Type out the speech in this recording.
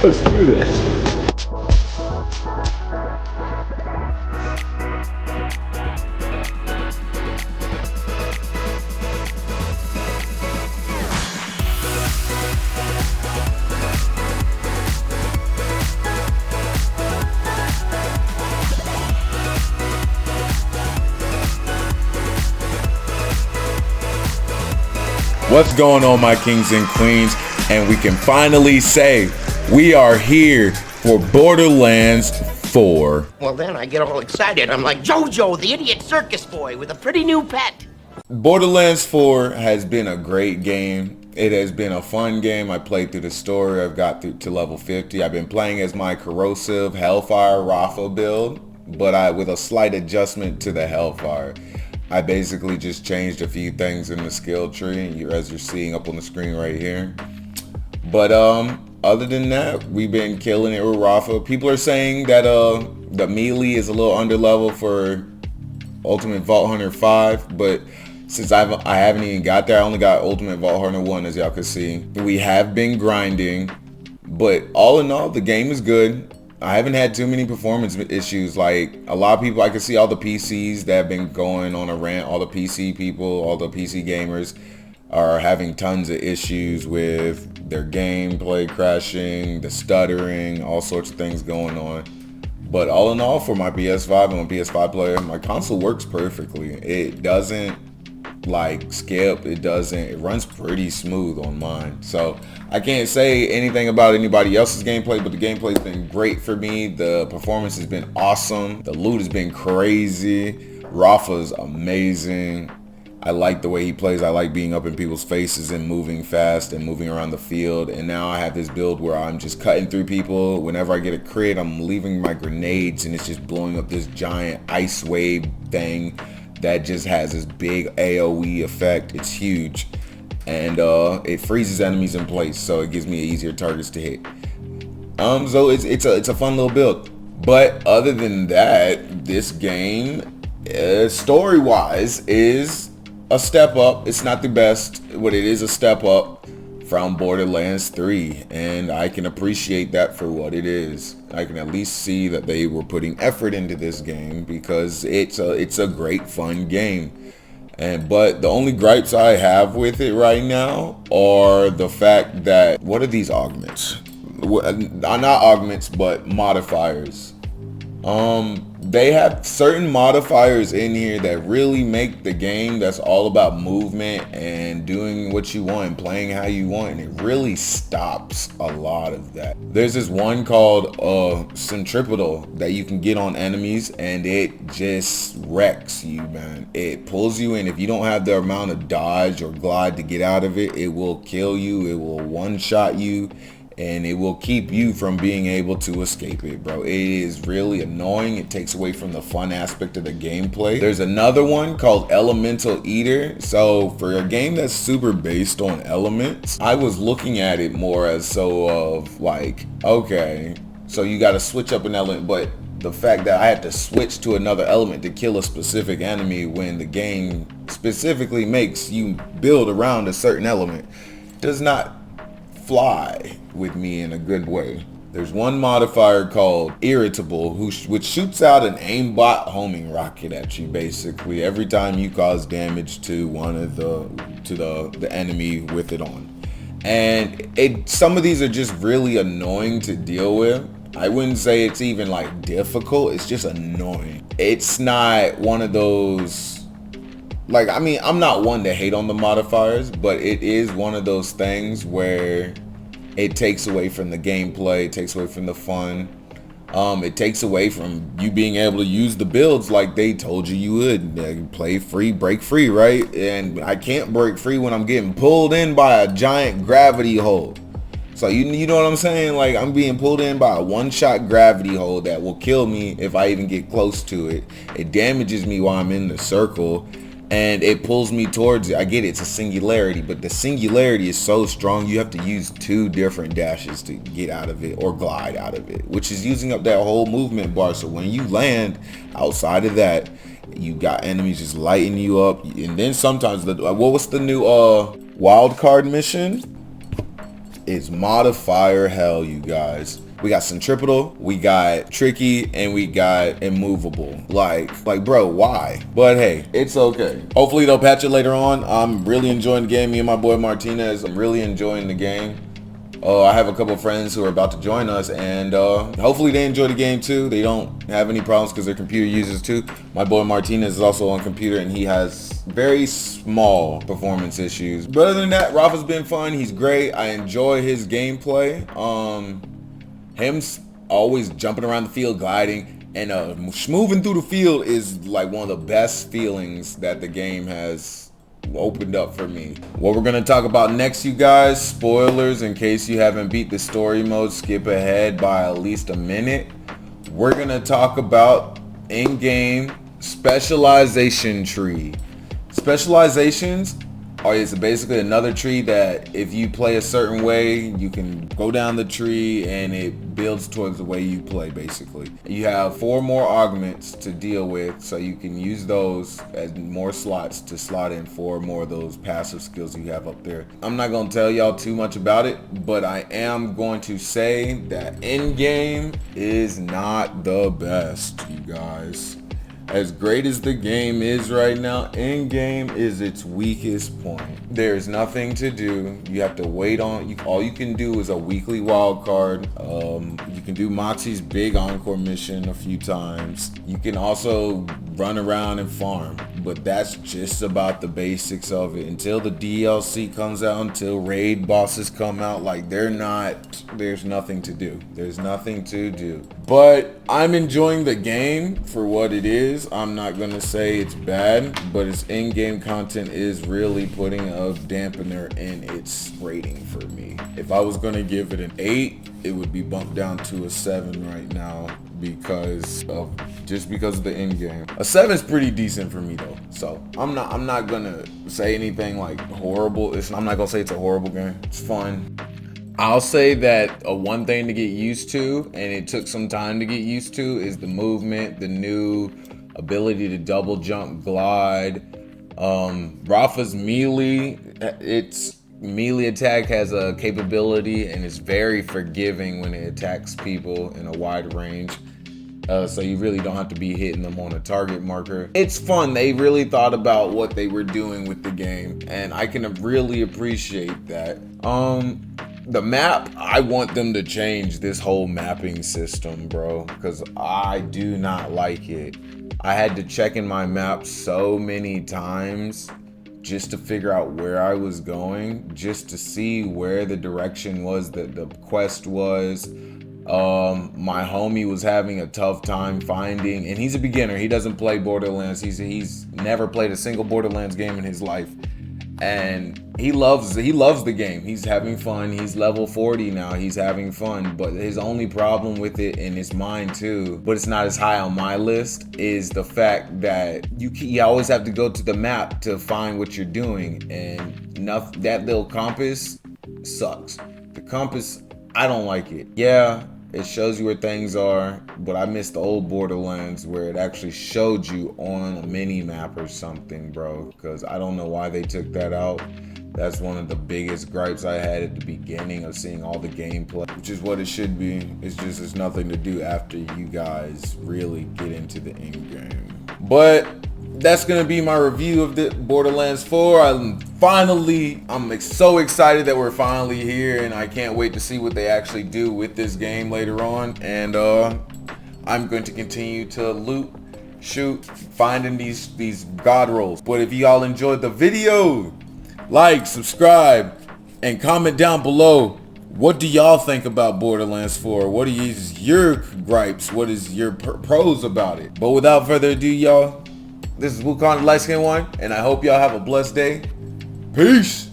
Let's do this. What's going on, my kings and queens? And we can finally say we are here for Borderlands 4. Well, then I get all excited. I'm like JoJo, the idiot circus boy with a pretty new pet. Borderlands 4 has been a great game. It has been a fun game. I played through the story. I've got through to level 50. I've been playing as my corrosive Hellfire Rafa build, but with a slight adjustment to the Hellfire. I basically just changed a few things in the skill tree, as you're seeing up on the screen right here. But other than that, we've been killing it with Rafa. People are saying that the melee is a little under level for Ultimate Vault Hunter 5, but since I haven't even got there, I only got Ultimate Vault Hunter 1, as y'all can see. We have been grinding, but all in all, the game is good. I haven't had too many performance issues. Like, a lot of people, I can see all the PCs that have been going on a rant. All the PC people, all the PC gamers are having tons of issues with their gameplay crashing, the stuttering, all sorts of things going on. But all in all, for my PS5, I'm a PS5 player, my console works perfectly. It doesn't like skip, it runs pretty smooth on mine. So I can't say anything about anybody else's gameplay, but the gameplay's been great for me. The performance has been awesome. The loot has been crazy. Rafa's amazing. I like the way he plays. I like being up in people's faces and moving fast and moving around the field. And now I have this build where I'm just cutting through people. Whenever I get a crit, I'm leaving my grenades and it's just blowing up this giant ice wave thing that just has this big AoE effect. It's huge, and it freezes enemies in place, so it gives me easier targets to hit. So it's a fun little build. But other than that, this game, story-wise, is a step up. It's not the best, but it is a step up from Borderlands 3, and I can appreciate that for what it is. I can at least see that they were putting effort into this game because it's a great fun game. But the only gripes I have with it right now are the fact that, what are these augments? Not augments, but modifiers. They have certain modifiers in here that really make the game that's all about movement and doing what you want and playing how you want, and it really stops a lot of that. There's this one called Centripetal that you can get on enemies, and it just wrecks you, man. It pulls you in. If you don't have the amount of dodge or glide to get out of it, it will kill you. It will one-shot you, and it will keep you from being able to escape it, bro. It is really annoying. It takes away from the fun aspect of the gameplay. There's another one called Elemental Eater. So for a game that's super based on elements, I was looking at it more as so of like, okay, so you got to switch up an element, but the fact that I had to switch to another element to kill a specific enemy when the game specifically makes you build around a certain element does not fly with me in a good way. There's one modifier called Irritable, which shoots out an aimbot homing rocket at you basically every time you cause damage to one of the enemy with it on. And some of these are just really annoying to deal with. I wouldn't say it's even like difficult, it's just annoying. It's not one of those, like, I mean, I'm not one to hate on the modifiers, but it is one of those things where it takes away from the gameplay, it takes away from the fun. It takes away from you being able to use the builds like they told you would. Play free, break free, right? And I can't break free when I'm getting pulled in by a giant gravity hole. So you know what I'm saying? Like, I'm being pulled in by a one-shot gravity hole that will kill me if I even get close to it. It damages me while I'm in the circle, and it pulls me towards it. I get it, it's a singularity, but the singularity is so strong you have to use 2 different dashes to get out of it or glide out of it, which is using up that whole movement bar. So when you land outside of that, you got enemies just lighting you up. And then sometimes what was the new wild card mission? is modifier hell, you guys. We got centripetal, we got tricky, and we got immovable. Like bro, why? But hey, it's okay. Hopefully they'll patch it later on. I'm really enjoying the game. Me and my boy Martinez, I'm really enjoying the game. I have a couple of friends who are about to join us, and hopefully they enjoy the game too. They don't have any problems because they're computer users too. My boy Martinez is also on computer, and he has very small performance issues. But other than that, Rafa's been fun. He's great. I enjoy his gameplay. Him always jumping around the field, gliding, and moving through the field is like one of the best feelings that the game has opened up for me. What we're gonna talk about next, you guys, spoilers in case you haven't beat the story mode, skip ahead by at least a minute. We're gonna talk about in-game specialization tree. Specializations is basically another tree that if you play a certain way, you can go down the tree and it builds towards the way you play. Basically, you have 4 more augments to deal with, so you can use those as more slots to slot in 4 more of those passive skills you have up there. I'm not going to tell y'all too much about it, but I am going to say that Endgame is not the best, you guys. As great as the game is right now, Endgame is its weakest point. There's nothing to do. You have to wait on. All you can do is a weekly wild card. You can do Moxie's big encore mission a few times. You can also run around and farm, but that's just about the basics of it. Until the DLC comes out, until raid bosses come out, like there's nothing to do. There's nothing to do. But I'm enjoying the game for what it is. I'm not gonna say it's bad, but its in-game content is really putting a dampener in its rating for me. If I was gonna give it an 8, it would be bumped down to a 7 right now because of the end game. A 7 is pretty decent for me though. So I'm not gonna say anything like horrible. I'm not gonna say it's a horrible game. It's fun. I'll say that one thing to get used to, and it took some time to get used to, is the movement, the new ability to double jump, glide. Rafa's melee, its melee attack has a capability and it's very forgiving when it attacks people in a wide range. So you really don't have to be hitting them on a target marker. It's fun. They really thought about what they were doing with the game, and I can really appreciate that. The map, I want them to change this whole mapping system, bro, because I do not like it. I had to check in my map so many times just to figure out where I was going, just to see where the direction was that the quest was. My homie was having a tough time finding, and he's a beginner. He doesn't play Borderlands. He's never played a single Borderlands game in his life. And he loves the game. He's having fun. He's level 40 now. He's having fun. But his only problem with it, and it's mine too, but it's not as high on my list, is the fact that you always have to go to the map to find what you're doing. And that little compass sucks. The compass, I don't like it. Yeah, it shows you where things are, but I miss the old Borderlands where it actually showed you on a mini map or something, bro, because I don't know why they took that out. That's one of the biggest gripes I had at the beginning of seeing all the gameplay, which is what it should be. It's just there's nothing to do after you guys really get into the end game. But that's gonna be my review of the Borderlands 4. I'm so excited that we're finally here, and I can't wait to see what they actually do with this game later on. And I'm going to continue to loot, shoot, finding these god rolls. But if y'all enjoyed the video, like, subscribe, and comment down below. What do y'all think about Borderlands 4? What are your gripes? What is your pros about it? But without further ado, y'all, this is Wukong, the light skinned one, and I hope y'all have a blessed day. Peace.